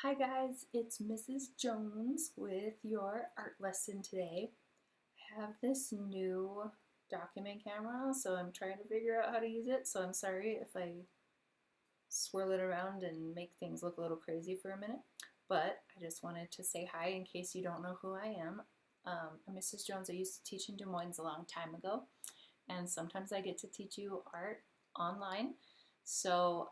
Hi guys, it's Mrs. Jones with your art lesson today. I have this new document camera, so I'm trying to figure out how to use it, so I'm sorry if I swirl it around and make things look a little crazy for a minute. But I just wanted to say hi in case you don't know who I am. I'm Mrs. Jones. I used to teach in Des Moines a long time ago, and sometimes I get to teach you art online. So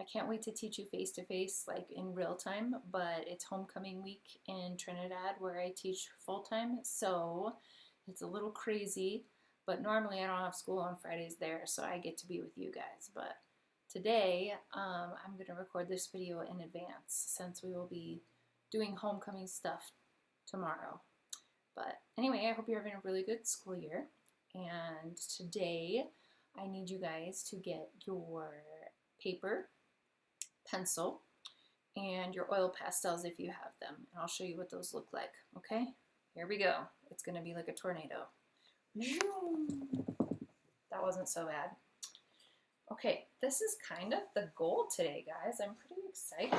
I can't wait to teach you face to face, like in real time, but it's homecoming week in Trinidad where I teach full time, so it's a little crazy. But normally I don't have school on Fridays there, so I get to be with you guys. But today I'm going to record this video in advance since we will be doing homecoming stuff tomorrow. But anyway, I hope you're having a really good school year. And today I need you guys to get your paper, pencil, and your oil pastels if you have them. And I'll show you what those look like, okay? Here we go. It's going to be like a tornado. That wasn't so bad. Okay, this is kind of the goal today, guys. I'm pretty excited.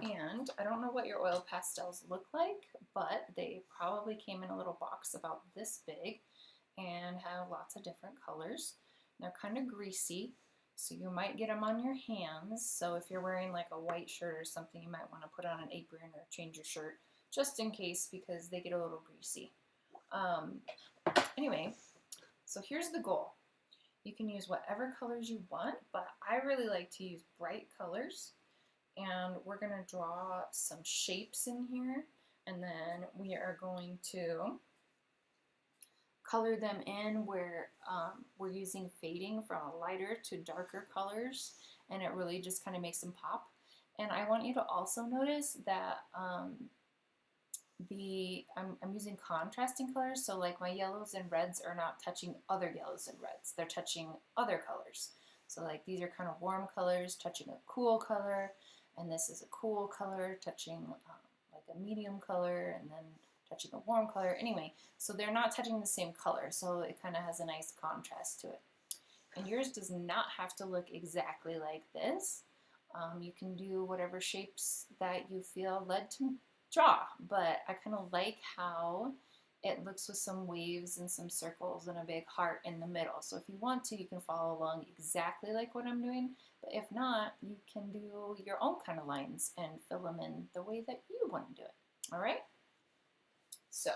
And I don't know what your oil pastels look like, but they probably came in a little box about this big and have lots of different colors. They're kind of greasy, so you might get them on your hands. So if you're wearing like a white shirt or something, you might want to put on an apron or change your shirt just in case, because they get a little greasy. Anyway, so here's the goal. You can use whatever colors you want, but I really like to use bright colors. And we're going to draw some shapes in here, and then we are going to color them in where we're using fading from a lighter to darker colors, and it really just kind of makes them pop. And I want you to also notice that I'm using contrasting colors, so like my yellows and reds are not touching other yellows and reds, they're touching other colors. So like these are kind of warm colors touching a cool color, and this is a cool color touching like a medium color, and then touching a warm color. Anyway, so they're not touching the same color, so it kind of has a nice contrast to it. And yours does not have to look exactly like this. You can do whatever shapes that you feel led to draw, but I kind of like how it looks with some waves and some circles and a big heart in the middle. So if you want to, you can follow along exactly like what I'm doing, but if not, you can do your own kind of lines and fill them in the way that you want to do it. All right? So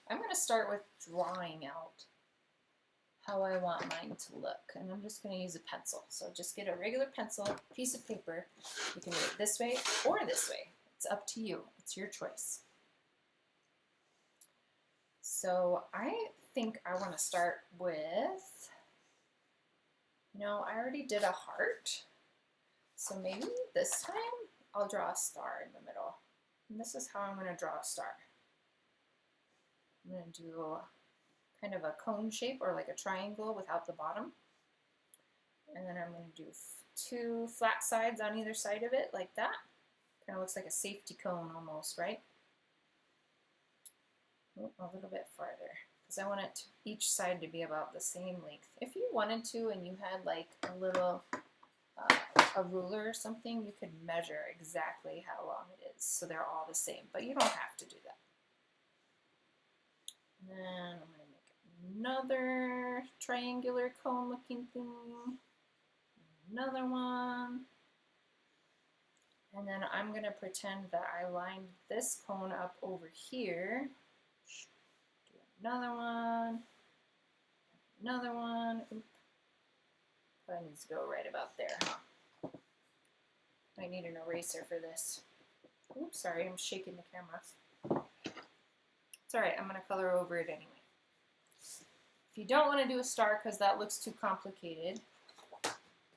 I'm going to start with drawing out how I want mine to look, and I'm just going to use a pencil. So just get a regular pencil, piece of paper. You can do it this way or this way. It's up to you. It's your choice. So I think I want to start with, I already did a heart. So maybe this time I'll draw a star in the middle. And this is how I'm going to draw a star. I'm going to do kind of a cone shape, or like a triangle without the bottom. And then I'm going to do two flat sides on either side of it like that. Kind of looks like a safety cone almost, right? A little bit farther, because I want it to, each side to be about the same length. If you wanted to and you had like a little a ruler or something, you could measure exactly how long it is so they're all the same, but you don't have to do that. And then I'm going to make another triangular cone looking thing, another one, and then I'm going to pretend that I lined this cone up over here. Do another one, Oop. Probably needs to go right about there, huh? I need an eraser for this. Oops, sorry, I'm shaking the camera. It's alright, I'm going to color over it anyway. If you don't want to do a star because that looks too complicated,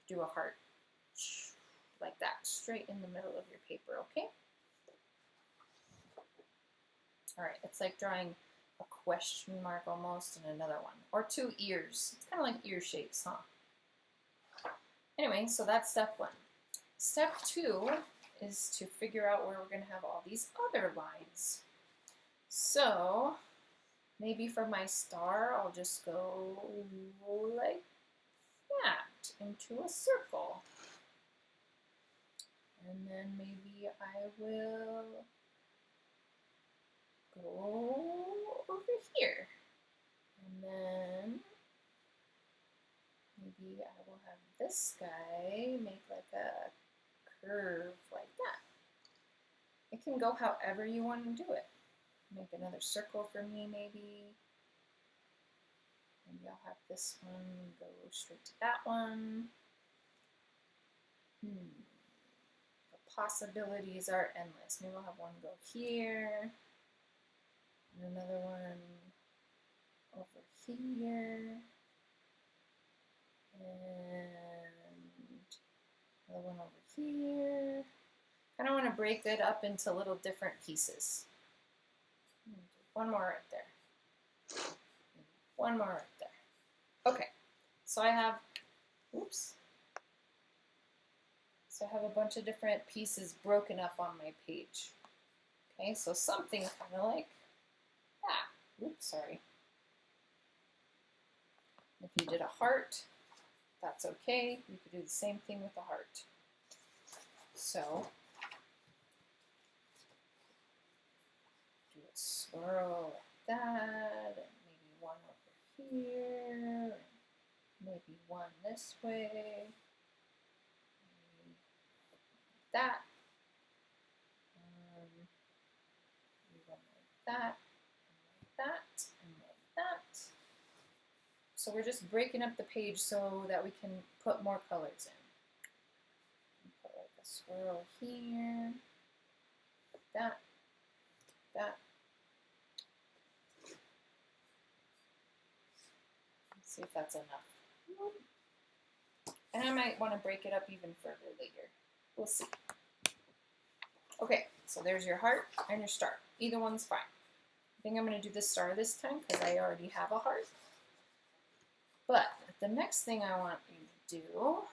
do a heart. Like that, straight in the middle of your paper, okay? Alright, it's like drawing a question mark almost and another one. Or two ears. It's kind of like ear shapes, huh? Anyway, so that's step one. Step two is to figure out where we're going to have all these other lines. So maybe for my star, I'll just go like that into a circle. And then maybe I will go over here. And then maybe I will have this guy make like a curve like that. It can go however you want to do it. Make another circle for me, maybe. Maybe I'll have this one go straight to that one. The possibilities are endless. Maybe I'll have one go here, and another one over here, and another one over here. I kind of want to break it up into little different pieces. One more right there. One more right there. Okay, so I have, oops. So I have a bunch of different pieces broken up on my page. Okay, so something kind of like that. Oops, sorry. If you did a heart, that's okay. You could do the same thing with a heart. So, do a swirl like that, and maybe one over here, maybe one this way, maybe like that, maybe one like that, and like that, and like that. So we're just breaking up the page so that we can put more colors in. Put like a swirl here, like that, that. Let's see if that's enough. And I might want to break it up even further later. We'll see. Okay, so there's your heart and your star. Either one's fine. I think I'm going to do the star this time because I already have a heart. But the next thing I want you to do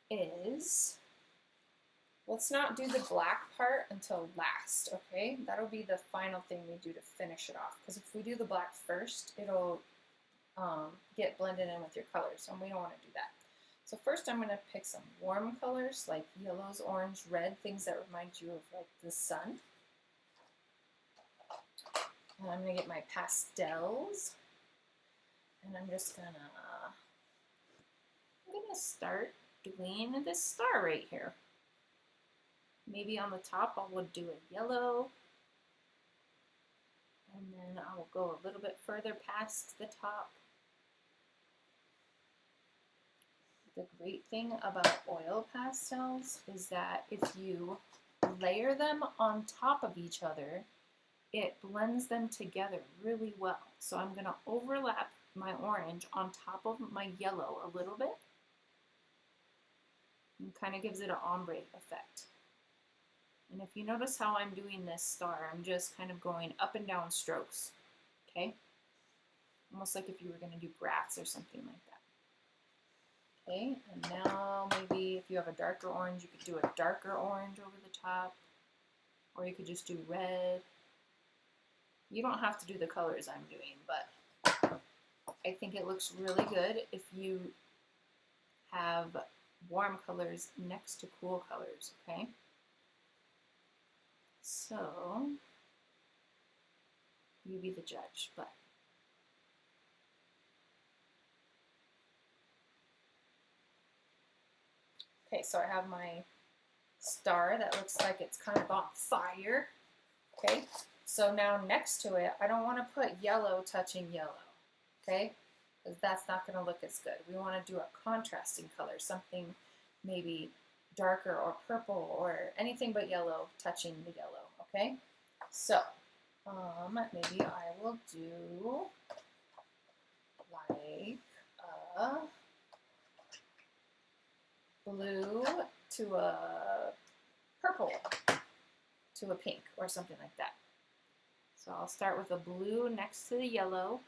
is, let's not do the black part until last, okay? That'll be the final thing we do to finish it off. Because if we do the black first, it'll get blended in with your colors, and we don't want to do that. So first I'm going to pick some warm colors like yellows, orange, red, things that remind you of like the sun. And I'm going to get my pastels, and I'm gonna start doing this star right here. Maybe on the top I will do a yellow, and then I will go a little bit further past the top. The great thing about oil pastels is that if you layer them on top of each other, it blends them together really well. So I'm going to overlap my orange on top of my yellow a little bit, and kind of gives it an ombre effect. And if you notice how I'm doing this star, I'm just kind of going up and down strokes, okay? Almost like if you were going to do grass or something like that. Okay, and now maybe if you have a darker orange, you could do a darker orange over the top, or you could just do red. You don't have to do the colors I'm doing, but I think it looks really good if you have warm colors next to cool colors, okay? So, you be the judge, but okay, so I have my star that looks like it's kind of on fire, okay? So now next to it, I don't want to put yellow touching yellow, okay? Because that's not going to look as good. We want to do a contrasting color, something maybe darker or purple or anything but yellow touching the yellow, okay? So, maybe I will do like a blue to a purple to a pink or something like that. So I'll start with a blue next to the yellow.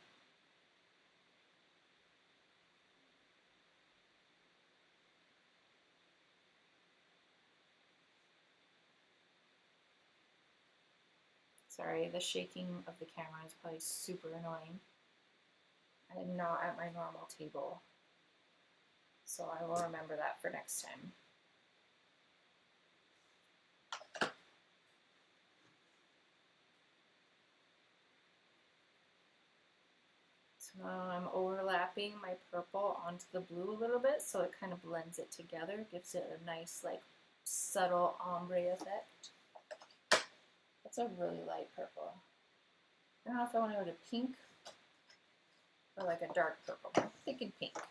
Sorry, the shaking of the camera is probably super annoying. I'm not at my normal table, so I will remember that for next time. I'm overlapping my purple onto the blue a little bit so it kind of blends it together, gives it a nice like subtle ombre effect. That's a really light purple. I don't know if I want to go to pink or like a dark purple. I'm thinking pink. So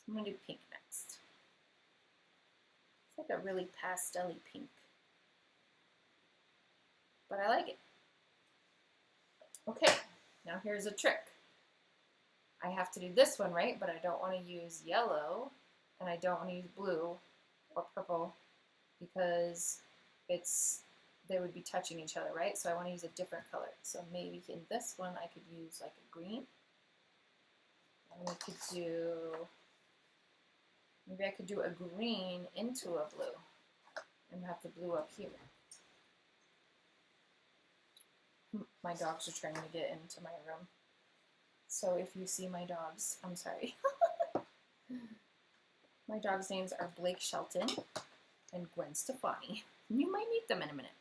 I'm going to do pink next. It's like a really pastel-y pink. But I like it. Okay, now here's a trick. I have to do this one, right? But I don't want to use yellow, and I don't want to use blue or purple because they would be touching each other, right? So I want to use a different color. So maybe in this one I could use like a green. And we could do, maybe I could do a green into a blue and have the blue up here. My dogs are trying to get into my room. So if you see my dogs, I'm sorry. My dogs' names are Blake Shelton and Gwen Stefani. You might meet them in a minute.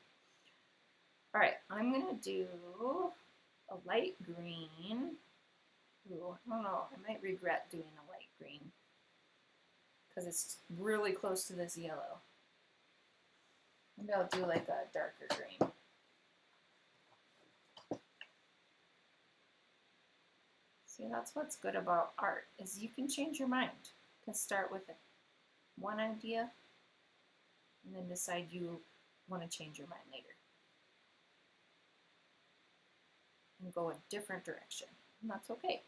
All right, I'm gonna do a light green. Ooh, I don't know, I might regret doing a light green because it's really close to this yellow. Maybe I'll do like a darker green. See, that's what's good about art, is you can change your mind. You can start with one idea and then decide you want to change your mind later. And go a different direction, and that's okay.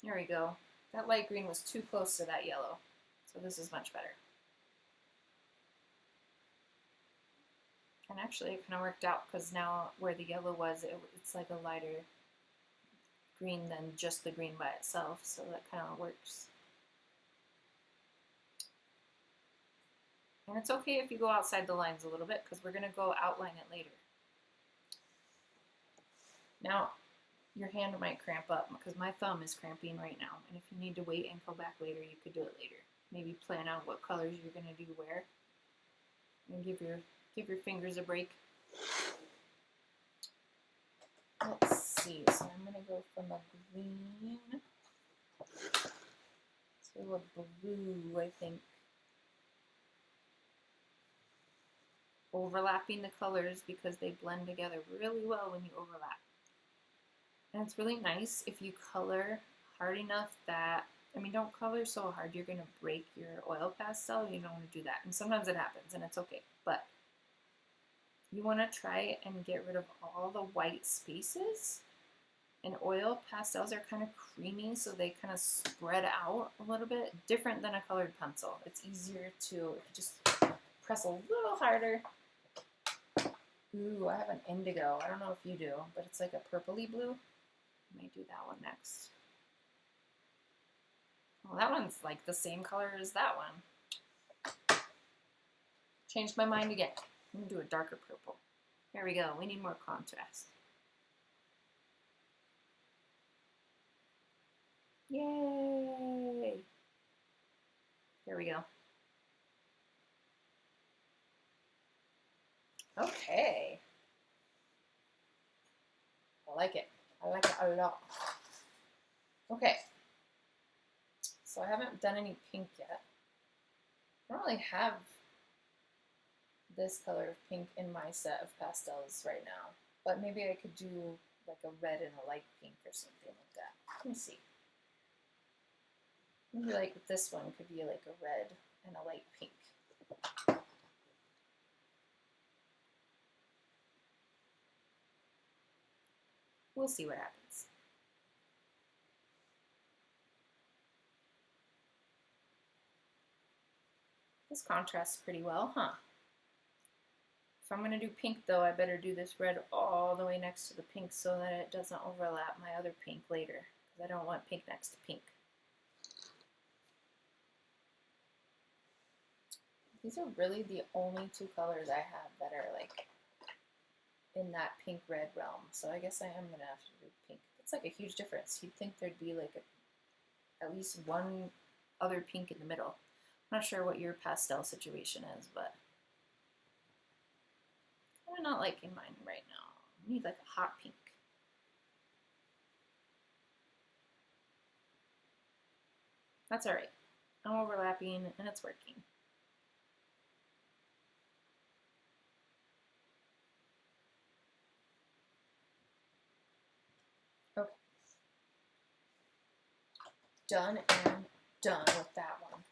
There we go. That light green was too close to that yellow, so this is much better. And actually it kind of worked out because now where the yellow was, it's like a lighter green than just the green by itself, so that kind of works. And it's okay if you go outside the lines a little bit because we're going to go outline it later. Now, your hand might cramp up because my thumb is cramping right now, and if you need to wait and go back later, you could do it later. Maybe plan out what colors you're going to do where, and give your fingers a break. Let's see, so I'm going to go from a green to a blue, I think. Overlapping the colors because they blend together really well when you overlap. And it's really nice if you color hard enough that, I mean, don't color so hard you're going to break your oil pastel. You don't want to do that. And sometimes it happens and it's okay. But you want to try and get rid of all the white spaces. And oil pastels are kind of creamy, so they kind of spread out a little bit, different than a colored pencil. It's easier to just press a little harder. Ooh, I have an indigo. I don't know if you do, but it's like a purpley blue. I might do that one next. Well, that one's like the same color as that one. Changed my mind again. I'm gonna do a darker purple. There we go. We need more contrast. Yay! There we go. Okay. I like it. I like it a lot. Okay. So I haven't done any pink yet. I don't really have this color of pink in my set of pastels right now. But maybe I could do like a red and a light pink or something like that. Let me see. Maybe like this one could be like a red and a light pink. We'll see what happens. This contrasts pretty well, huh? If I'm going to do pink though, I better do this red all the way next to the pink so that it doesn't overlap my other pink later, because I don't want pink next to pink. These are really the only two colors I have that are like in that pink-red realm, so I guess I am going to have to do pink. It's like a huge difference. You'd think there'd be like at least one other pink in the middle. I'm not sure what your pastel situation is, but I'm not liking mine right now. I need like a hot pink. That's all right. I'm overlapping and it's working. Okay. Done and done with that one.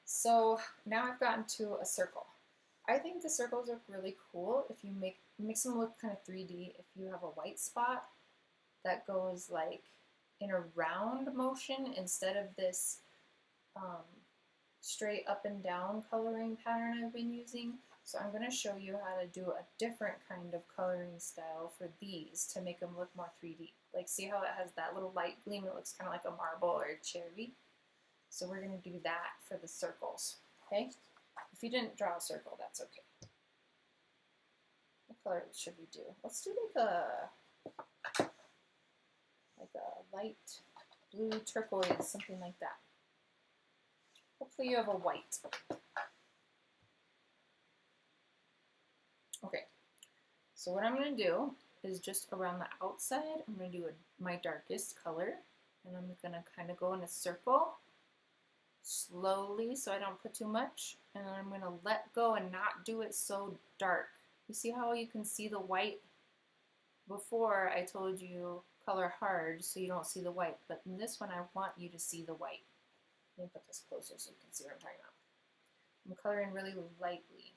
So now I've gotten to a circle. I think the circles look really cool if you makes them look kind of 3D. If you have a white spot that goes like in a round motion instead of this straight up and down coloring pattern I've been using. So I'm going to show you how to do a different kind of coloring style for these to make them look more 3D. Like, see how it has that little light gleam? It looks kind of like a marble or a cherry. So we're going to do that for the circles, okay? If you didn't draw a circle, that's okay. What color should we do? Let's do like a light blue turquoise, something like that. Hopefully you have a white. Okay, so what I'm going to do is just around the outside, I'm going to do my darkest color, and I'm going to kind of go in a circle slowly so I don't put too much, and then I'm going to let go and not do it so dark. You see how you can see the white? Before I told you color hard so you don't see the white, but in this one I want you to see the white. Let me put this closer so you can see what I'm talking about. I'm coloring really lightly.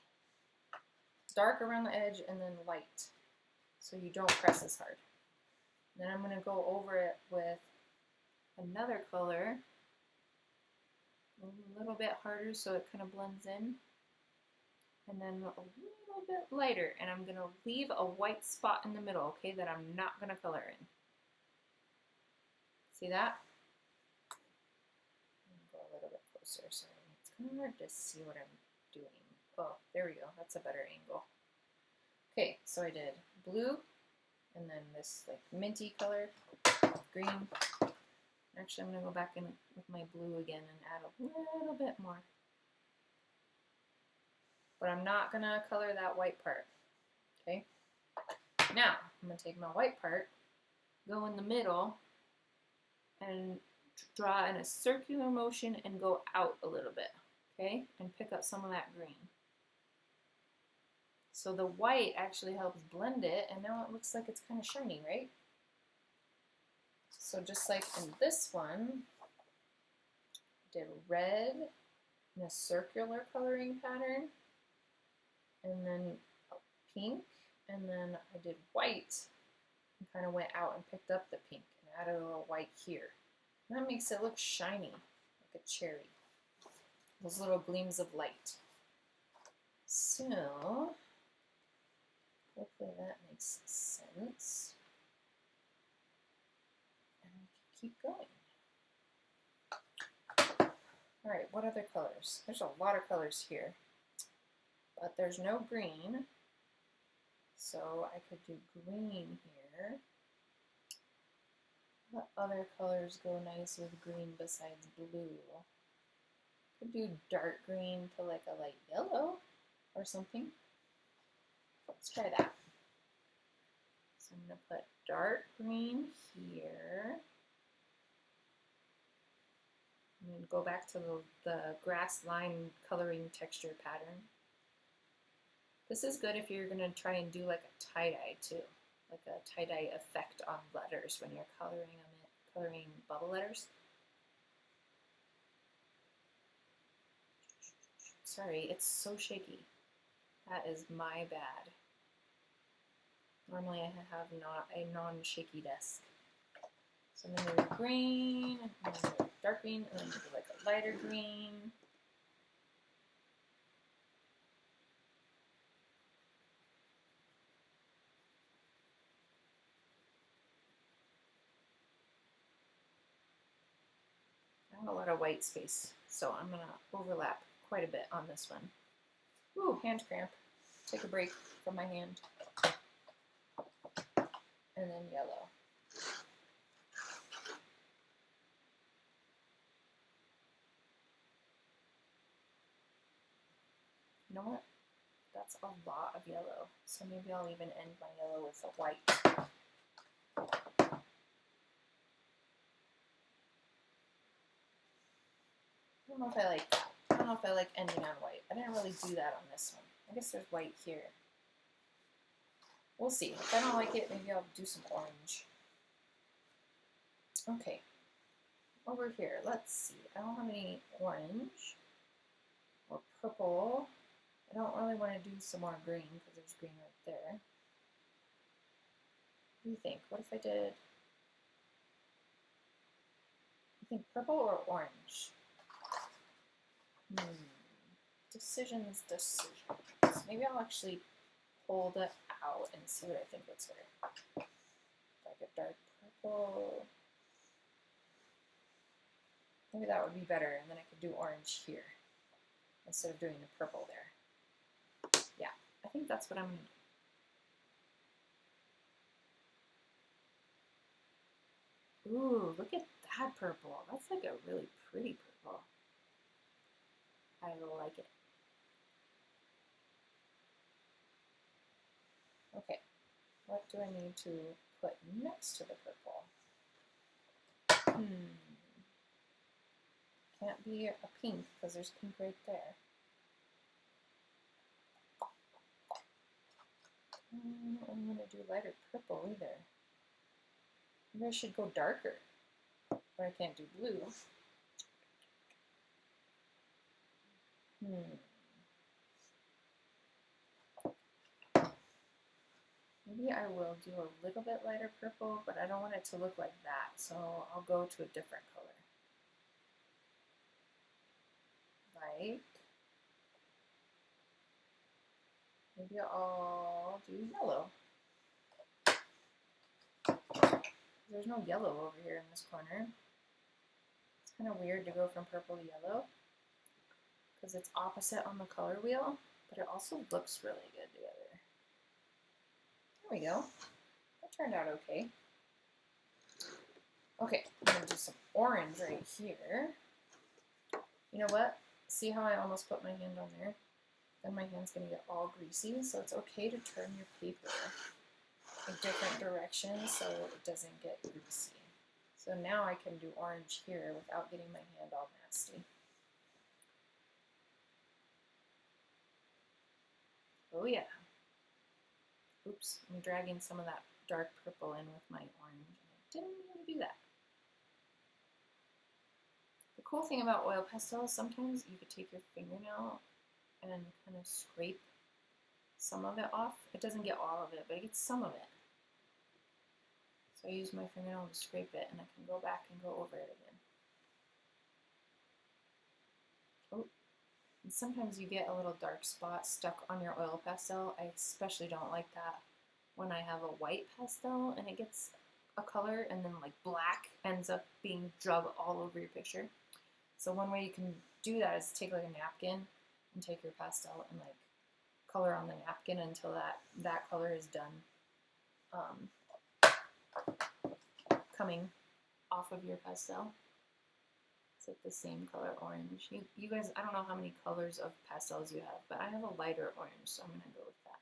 Dark around the edge and then light so you don't press as hard. Then I'm going to go over it with another color a little bit harder so it kind of blends in, and then a little bit lighter, and I'm going to leave a white spot in the middle, okay, that I'm not going to color in. See that? I'm going to go a little bit closer, sorry. It's kind of hard to see what I'm doing. Oh, there we go. That's a better angle. Okay, so I did blue, and then this like minty color, green. Actually, I'm going to go back in with my blue again and add a little bit more. But I'm not going to color that white part, okay? Now, I'm going to take my white part, go in the middle, and draw in a circular motion and go out a little bit, okay? And pick up some of that green. So the white actually helps blend it, and now it looks like it's kind of shiny, right? So just like in this one, I did red in a circular coloring pattern, and then pink, and then I did white and kind of went out and picked up the pink and added a little white here. And that makes it look shiny, like a cherry. Those little gleams of light. So, hopefully that makes sense. And we can keep going. All right, what other colors? There's a lot of colors here, but there's no green. So I could do green here. What other colors go nice with green besides blue? Could do dark green to like a light yellow or something. Let's try that. So I'm going to put dark green here. I'm going to go back to the grass line coloring texture pattern. This is good if you're going to try and do like a tie-dye too, like a tie-dye effect on letters when you're coloring bubble letters. Sorry, it's so shaky. That is my bad. Normally I have not a non-shaky desk. So I'm going to do green, I'm going to do dark green, and then do like a lighter green. I have a lot of white space, so I'm going to overlap quite a bit on this one. Ooh, hand cramp. Take a break from my hand. And then yellow. You know what? That's a lot of yellow, so maybe I'll even end my yellow with a white. I don't know if I like that. I don't know if I like ending on white. I didn't really do that on this one. I guess there's white here. We'll see. If I don't like it, maybe I'll do some orange. Okay. Over here, let's see. I don't have any orange or purple. I don't really want to do some more green because there's green right there. What do you think? What if I did, you think purple or orange? Decisions. Maybe I'll actually pull that out and see what I think looks better. Like a dark purple. Maybe that would be better, and then I could do orange here instead of doing the purple there. Yeah, I think that's what I'm going to do. Ooh, look at that purple. That's like a really pretty purple. I like it. Okay, what do I need to put next to the purple? Can't be a pink because there's pink right there. I don't want to do lighter purple either. Maybe I should go darker, but I can't do blue. Maybe I will do a little bit lighter purple, but I don't want it to look like that, so I'll go to a different color. Like, maybe I'll do yellow. There's no yellow over here in this corner. It's kind of weird to go from purple to yellow because it's opposite on the color wheel, but it also looks really good together. There we go. That turned out okay. Okay, I'm going to do some orange right here. You know what? See how I almost put my hand on there? Then my hand's going to get all greasy, so it's okay to turn your paper a different direction so it doesn't get greasy. So now I can do orange here without getting my hand all nasty. Oh yeah. Oops, I'm dragging some of that dark purple in with my orange. I didn't mean to do that. The cool thing about oil pastels, sometimes you could take your fingernail and kind of scrape some of it off. It doesn't get all of it, but it gets some of it. So I use my fingernail to scrape it, and I can go back and go over it again. Oh, and sometimes you get a little dark spot stuck on your oil pastel. I especially don't like that when I have a white pastel and it gets a color and then like black ends up being drug all over your picture. So one way you can do that is take like a napkin and take your pastel and like color on the napkin until that color is done coming off of your pastel. It's like the same color orange. You guys, I don't know how many colors of pastels you have, but I have a lighter orange, so I'm going to go with that.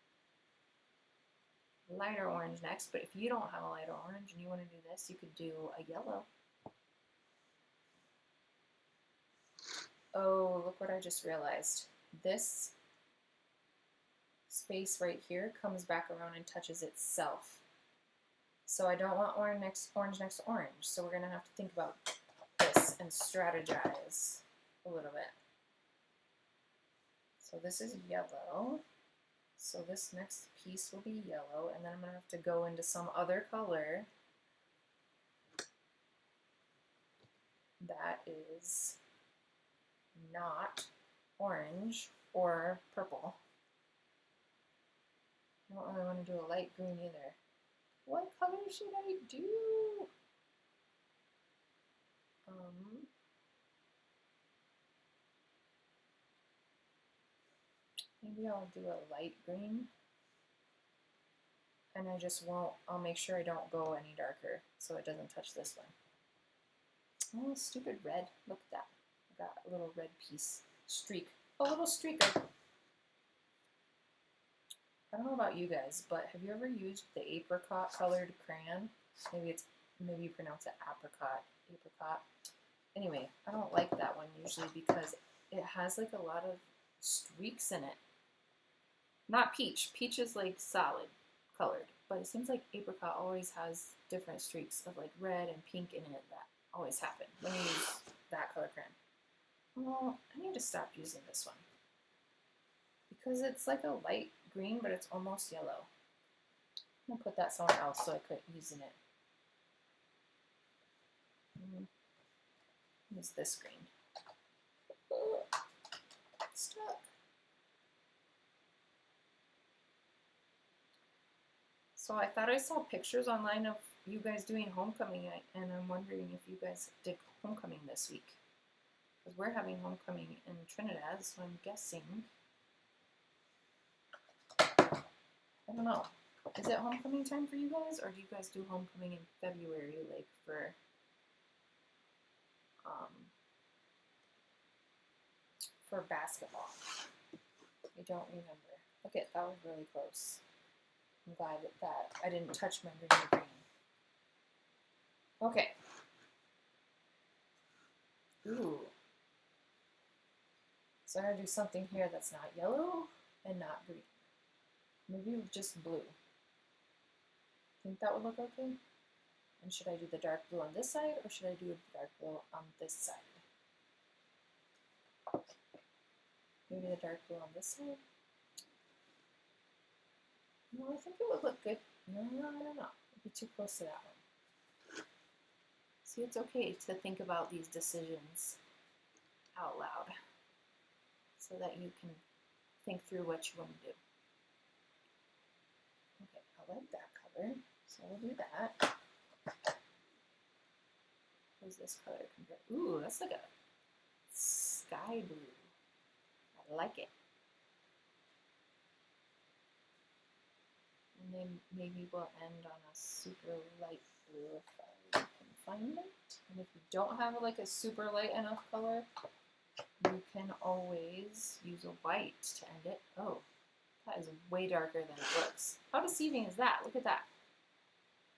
Lighter orange next, but if you don't have a lighter orange and you want to do this, you could do a yellow. Oh, look what I just realized. This space right here comes back around and touches itself. So I don't want orange next to orange. So we're going to have to think about this and strategize a little bit. So this is yellow. So this next piece will be yellow, and then I'm going to have to go into some other color that is not orange or purple. I don't really want to do a light green either. What color should I do? Maybe I'll do a light green. And I just won't, I'll make sure I don't go any darker so it doesn't touch this one. Oh, stupid red. Look at that. I got a little red piece. Streak. A little streaker. I don't know about you guys, but have you ever used the apricot colored crayon? Maybe you pronounce it apricot. Apricot. Anyway, I don't like that one usually because it has like a lot of streaks in it. Not peach. Peach is like solid colored, but it seems like apricot always has different streaks of like red and pink in it that always happen when you use that color crayon. Well, I need to stop using this one because it's like a light green, but it's almost yellow. I'm gonna put that somewhere else so I quit using it. Use this green. Stuck. So I thought I saw pictures online of you guys doing homecoming, and I'm wondering if you guys did homecoming this week. Because we're having homecoming in Trinidad, so I'm guessing. I don't know. Is it homecoming time for you guys, or do you guys do homecoming in February, like for basketball? I don't remember. Okay, that was really close. I'm glad that I didn't touch my green. Okay. Ooh. So I'm going to do something here that's not yellow and not green. Maybe just blue. Think that would look okay? And should I do the dark blue on this side, or should I do the dark blue on this side? Maybe the dark blue on this side? No, I think it would look good. No, I don't know. It'd be too close to that one. See, it's okay to think about these decisions out loud so that you can think through what you want to do. Okay, I like that color, so we'll do that. What does this color compare? Ooh, that's like a sky blue. I like it. And then maybe we'll end on a super light blue if I can find it. And if you don't have like a super light enough color, you can always use a white to end it. Oh, that is way darker than it looks. How deceiving is that? Look at that.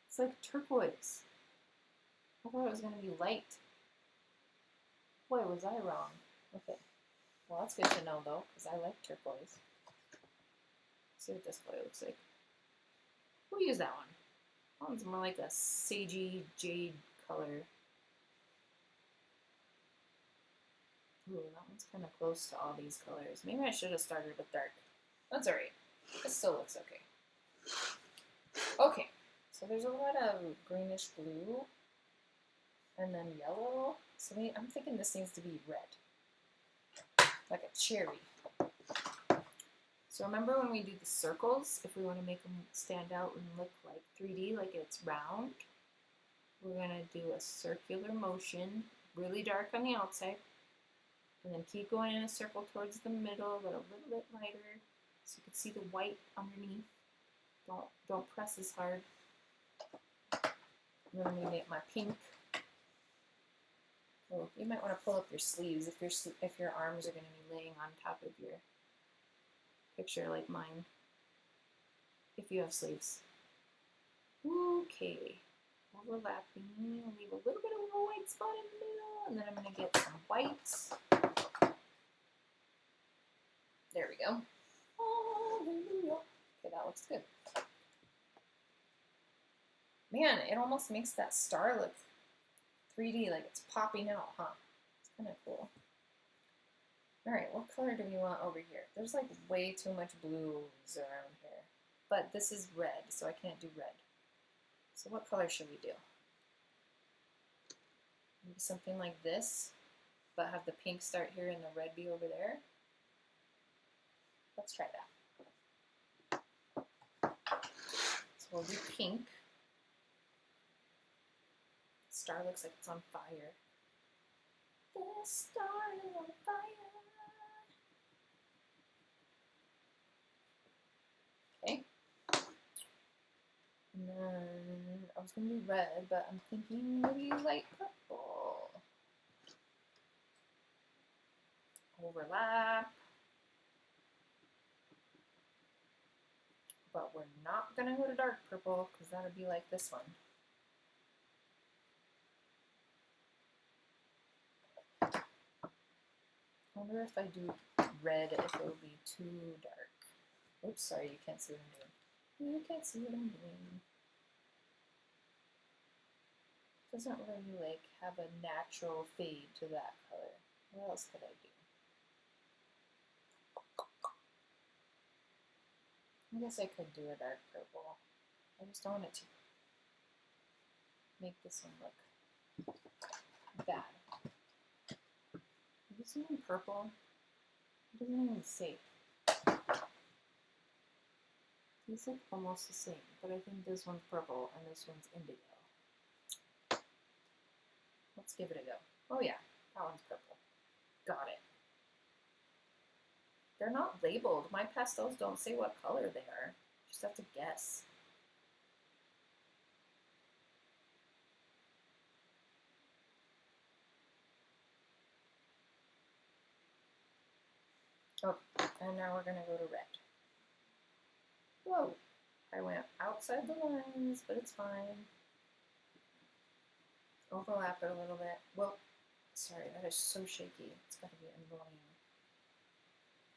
It's like turquoise. I thought it was going to be light. Boy, was I wrong. Okay. Well, that's good to know, though, because I like turquoise. Let's see what this color looks like. We'll use that one. That one's more like a sagey jade color. Ooh, that one's kind of close to all these colors. Maybe I should have started with dark. That's alright. This still looks okay. Okay, so there's a lot of greenish blue and then yellow. So I'm thinking this needs to be red, like a cherry. So remember when we do the circles, if we want to make them stand out and look like 3D, like it's round, we're going to do a circular motion, really dark on the outside, and then keep going in a circle towards the middle, but a little bit lighter, so you can see the white underneath. Don't press as hard. And then I'm going to get my pink. Oh, you might want to pull up your sleeves if your arms are going to be laying on top of your picture like mine, if you have sleeves. Okay, overlapping. I'll leave a little bit of a white spot in the middle, and then I'm going to get some whites. There we go. Hallelujah. Okay, that looks good. Man, it almost makes that star look 3D, like it's popping out, huh? It's kind of cool. Alright, what color do we want over here? There's like way too much blues around here. But this is red, so I can't do red. So what color should we do? Maybe something like this, but have the pink start here and the red be over there. Let's try that. So we'll do pink. The star looks like it's on fire. The star is on fire. Okay. And then I was going to do red, but I'm thinking maybe light purple. Overlap. But we're not going to go to dark purple because that would be like this one. wonder if I do red, if it will be too dark. Oops, sorry, you can't see what I'm doing. You can't see what I'm doing. It doesn't really like have a natural fade to that color. What else could I do? I guess I could do a dark purple. I just don't want it to make this one look bad. Have you seen purple? It doesn't even say. These look almost the same, but I think this one's purple and this one's indigo. Let's give it a go. Oh yeah, that one's purple. Got it. They're not labeled. My pastels don't say what color they are. You just have to guess. Oh, and now we're going to go to red. Whoa, I went outside the lines, but it's fine. Overlap it a little bit. Well, sorry, that is so shaky. It's got to be annoying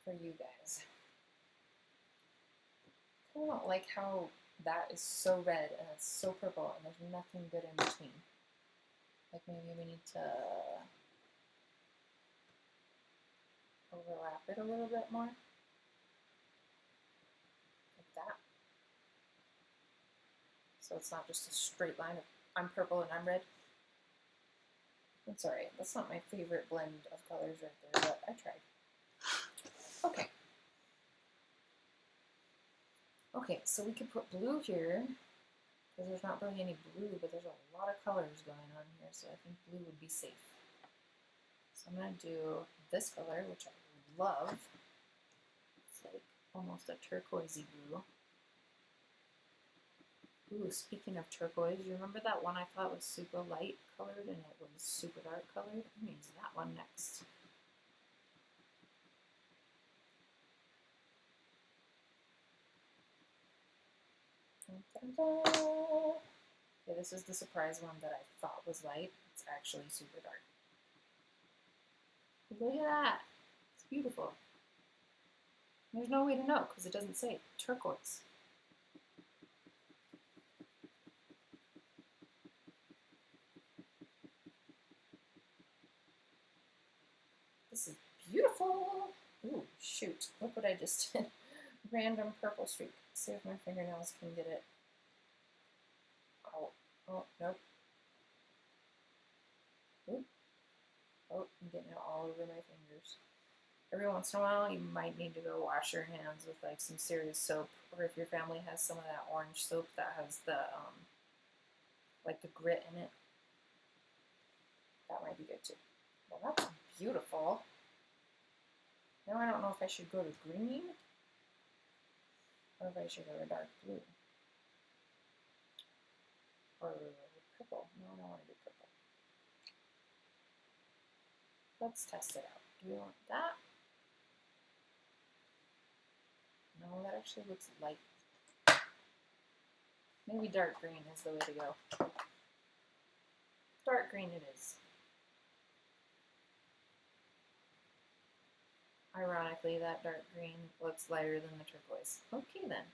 for you guys. I don't like how that is so red and it's so purple and there's nothing good in between. Like maybe we need to overlap it a little bit more. Like that. So it's not just a straight line of I'm purple and I'm red. I'm sorry, that's not my favorite blend of colors right there, but I tried. Okay. Okay, so we could put blue here, because there's not really any blue, but there's a lot of colors going on here, so I think blue would be safe. So I'm going to do this color, which I love. It's like almost a turquoisey blue. Ooh, speaking of turquoise, you remember that one I thought was super light colored and it was super dark colored? I'm going to use that one next. Okay, this is the surprise one that I thought was light. It's actually super dark. Look at that. It's beautiful. There's no way to know because it doesn't say turquoise. This is beautiful. Ooh, shoot. Look what I just did. Random purple streak. Let's see if my fingernails can get it. Oh, oh, nope. Oop. Oh, I'm getting it all over my fingers. Every once in a while, you might need to go wash your hands with like some serious soap, or if your family has some of that orange soap that has the, like the grit in it, that might be good too. Well, that's beautiful. Now I don't know if I should go to green, or if I should go to dark blue. Or purple. No, I don't want to do purple. Let's test it out. Do we want that? No, that actually looks light. Maybe dark green is the way to go. Dark green it is. Ironically, that dark green looks lighter than the turquoise. Okay then.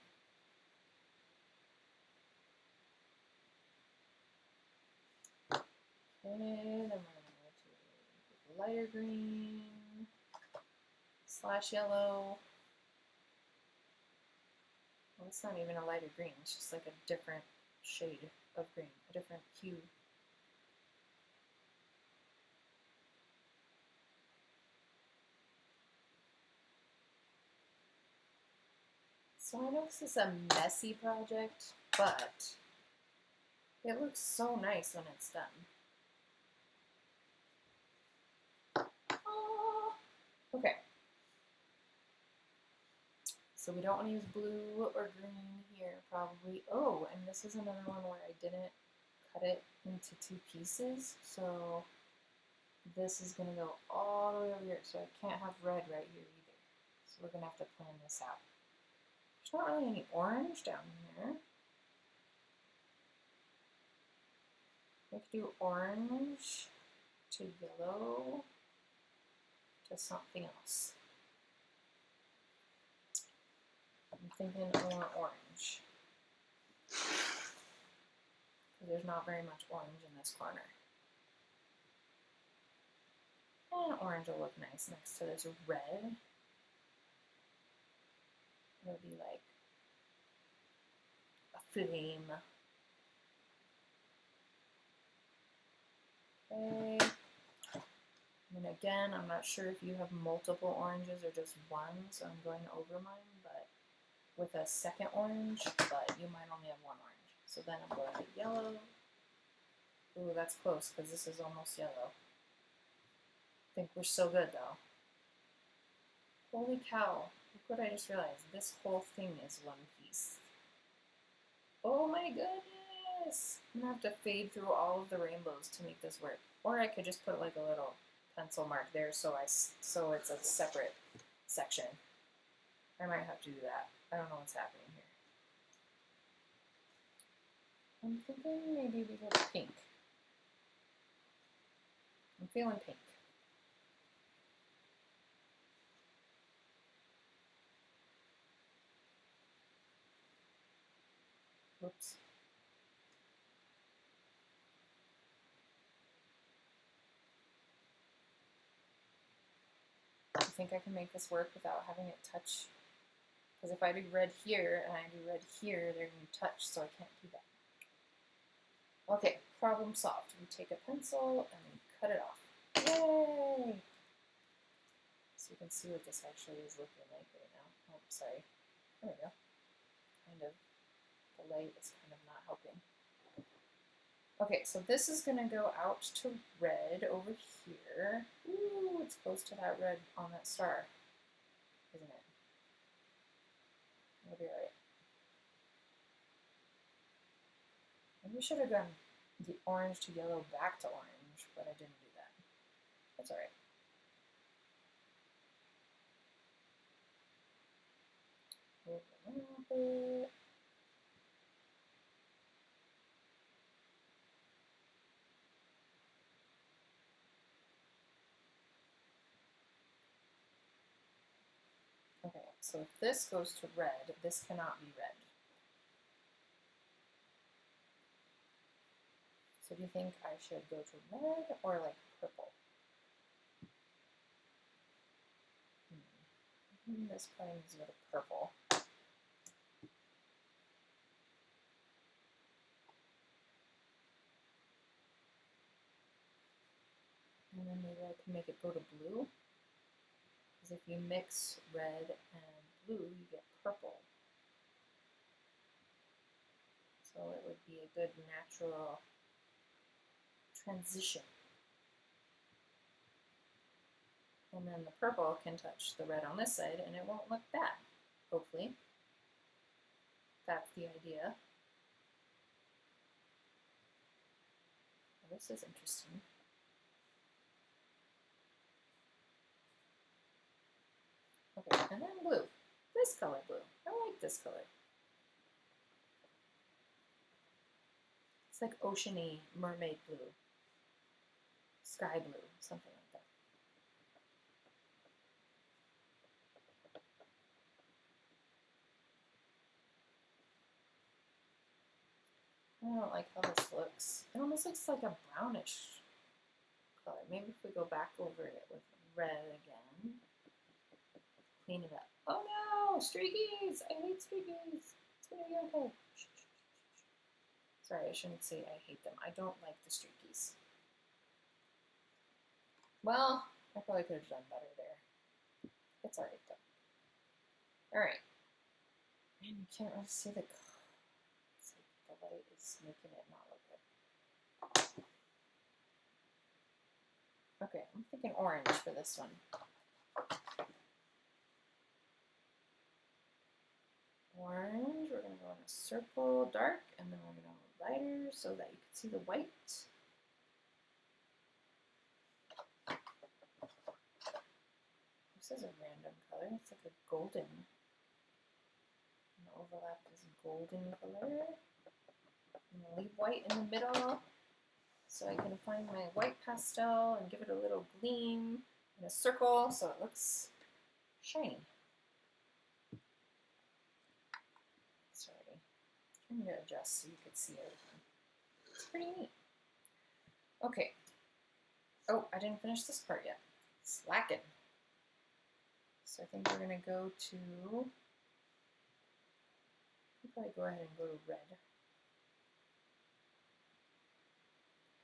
Okay, then we're going to go to lighter green / yellow. Well, it's not even a lighter green, it's just like a different shade of green, a different hue. So I know this is a messy project, but it looks so nice when it's done. Oh, okay. So we don't want to use blue or green here, probably. Oh, and this is another one where I didn't cut it into 2 pieces. So this is going to go all the way over here. So I can't have red right here either. So we're going to have to plan this out. There's not really any orange down here. We could do orange to yellow to to something else. I'm thinking I want orange. Because there's not very much orange in this corner. And orange will look nice next to this red. It'll be like a flame. Okay. And again, I'm not sure if you have multiple oranges or just one, so I'm going over mine, but with a second orange, but you might only have one orange. So then I'm going to yellow. Ooh, that's close because this is almost yellow. I think we're so good though. Holy cow, look what I just realized. This whole thing is one piece. Oh my goodness! I'm gonna have to fade through all of the rainbows to make this work. Or I could just put like a little pencil mark there so it's a separate section. I might have to do that. I don't know what's happening here. I'm thinking maybe we go to pink. I'm feeling pink. Whoops. I think I can make this work without having it touch. Because if I do red here and I do red here, they're going to touch, so I can't do that. Okay, problem solved. We take a pencil and we cut it off. Yay! So you can see what this actually is looking like right now. Oh, sorry. There we go. Kind of, the light is kind of not helping. Okay, so this is going to go out to red over here. Ooh, it's close to that red on that star, isn't it? It'll be alright. Maybe we should have gone the orange to yellow back to orange, but I didn't do that. That's alright. Overlap it. Okay, so if this goes to red, this cannot be red. So do you think I should go to red or like purple? This probably needs to go to purple. And then maybe I can make it go to blue. Because if you mix red and blue, you get purple. So it would be a good natural transition. And then the purple can touch the red on this side and it won't look bad, hopefully. That's the idea. Well, this is interesting. Okay, and then blue. This color blue. I like this color. It's like oceany mermaid blue. Sky blue, something like that. I don't like how this looks. It almost looks like a brownish color. Maybe if we go back over it with red again. Clean it up. Oh no! Streakies! I hate streakies! It's gonna be okay. Shh, shh, shh, shh. Sorry, I shouldn't say I hate them. I don't like the streakies. Well, I probably could have done better there. It's alright though. Alright. Man, you can't really see the color. It's like the light is making it not look good. Okay, I'm thinking orange for this one. Orange, we're going to go in a circle, dark, and then we're going to go lighter so that you can see the white. This is a random color. It's like a golden. And the overlap is golden color. I'm going to leave white in the middle so I can find my white pastel and give it a little gleam. in a circle so it looks shiny. Sorry, I'm going to adjust so you can see everything. It's pretty neat. Okay. Oh, I didn't finish this part yet. Slacking. So I think we're going to go to, I'll probably go ahead and go to red.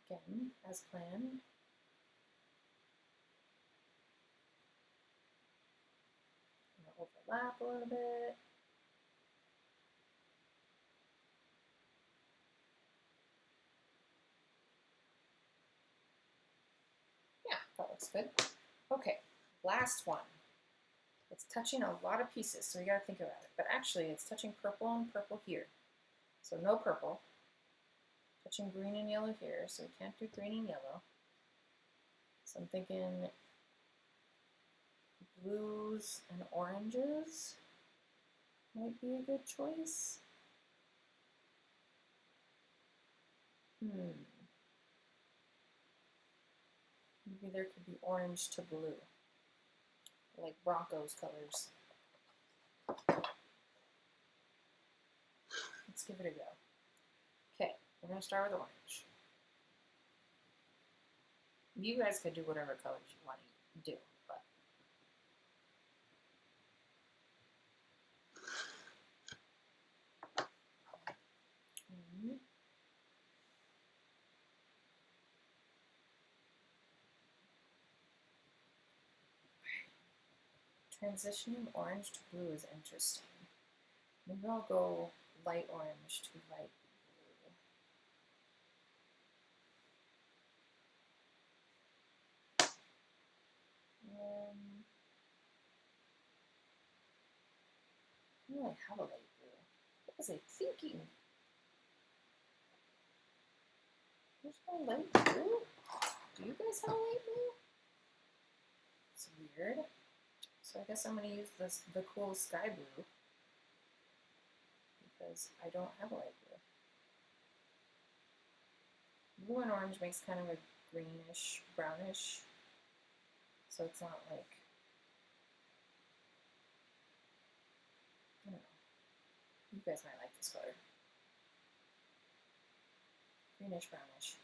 Again, as planned. I'm going to overlap a little bit. Yeah, that looks good. Okay, last one. It's touching a lot of pieces, so you gotta think about it. But actually, it's touching purple and purple here. So no purple. Touching green and yellow here, so we can't do green and yellow. So I'm thinking blues and oranges might be a good choice. Maybe there could be orange to blue, like Broncos colors. Let's give it a go. Okay, we're gonna start with orange. You guys could do whatever colors you want to do, but transitioning orange to blue is interesting. Maybe I'll go light orange to light blue. I don't really have a light blue. What was I thinking? There's no light blue? Do you guys have a light blue? It's weird. So I guess I'm going to use the cool sky blue because I don't have a light blue. Blue and orange makes kind of a greenish, brownish, so it's not like, I don't know. You guys might like this color. Greenish, brownish.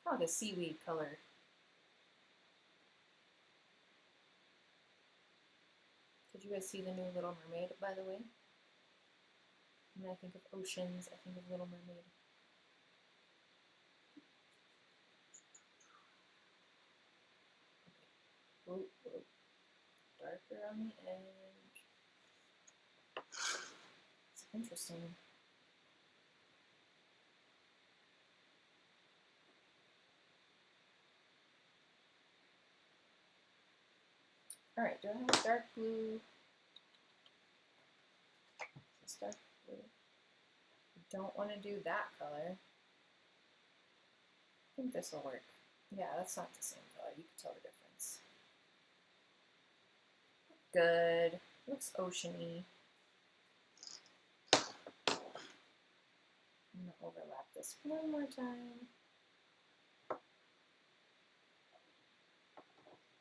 Kind of like a seaweed color. Did you guys see the new Little Mermaid, by the way? When I think of oceans, I think of Little Mermaid. Okay. Oh, darker on the edge. It's interesting. All right, do I have a dark blue? Is this dark blue? I don't want to do that color. I think this will work. Yeah, that's not the same color. You can tell the difference. Good. Looks oceany. I'm going to overlap this one more time.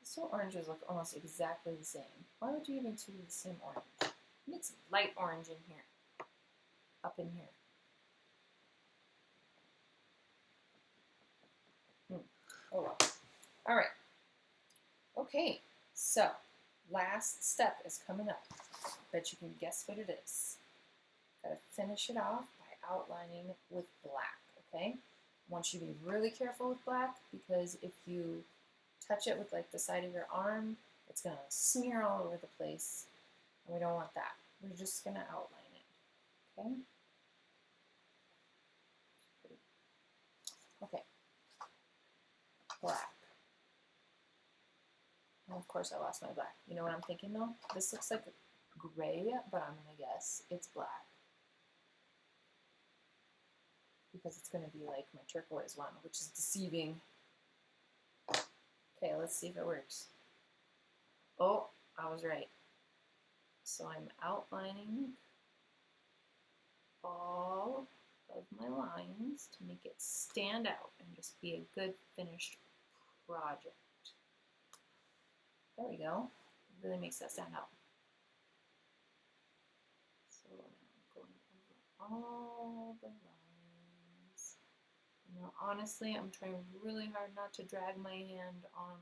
These two oranges look almost exactly the same. Why would you even do the same orange? You need some light orange in here. Up in here. Oh well. All right. Okay, so last step is coming up. Bet you can guess what it is. Gotta finish it off by outlining with black, okay? I want you to be really careful with black because if you touch it with like the side of your arm, it's gonna smear all over the place, and we don't want that. We're just gonna outline it, okay? Okay, black. And of course I lost my black. You know what I'm thinking though? This looks like gray, but I'm gonna guess it's black. Because it's gonna be like my turquoise one, which is deceiving. Okay, let's see if it works. Oh, I was right. So I'm outlining all of my lines to make it stand out and just be a good finished project. There we go. It really makes that stand out. So now I'm going over all the lines. Now honestly, I'm trying really hard not to drag my hand on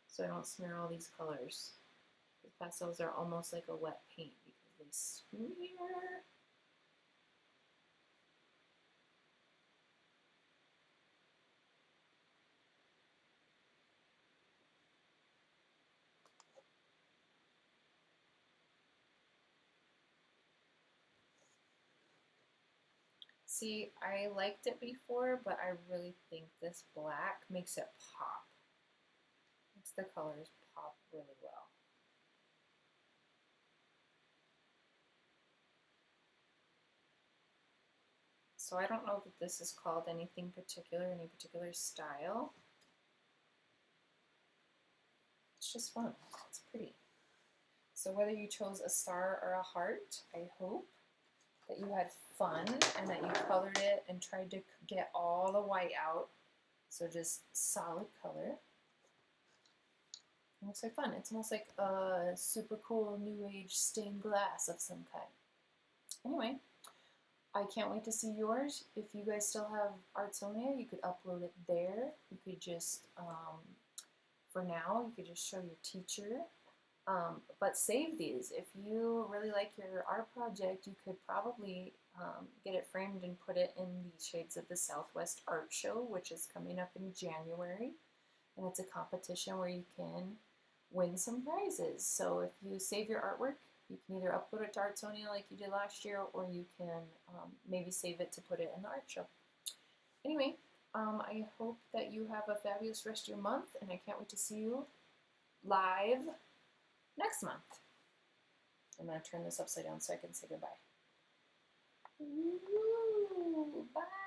so I don't smear all these colors. The pastels are almost like a wet paint because they smear. See, I liked it before, but I really think this black makes it pop. Makes the colors pop really well. So I don't know that this is called anything particular, any particular style. It's just fun. It's pretty. So whether you chose a star or a heart, I hope that you had fun and that you colored it and tried to get all the white out. So just solid color. It looks like fun. It's almost like a super cool new age stained glass of some kind. Anyway, I can't wait to see yours. If you guys still have Artsonia, you could upload it there. You could just, for now, you could just show your teacher. But save these. If you really like your art project, you could probably get it framed and put it in the Shades of the Southwest Art Show, which is coming up in January. And it's a competition where you can win some prizes. So if you save your artwork, you can either upload it to Artsonia like you did last year, or you can maybe save it to put it in the art show. Anyway, I hope that you have a fabulous rest of your month, and I can't wait to see you live next month. I'm going to turn this upside down so I can say goodbye. Ooh, bye.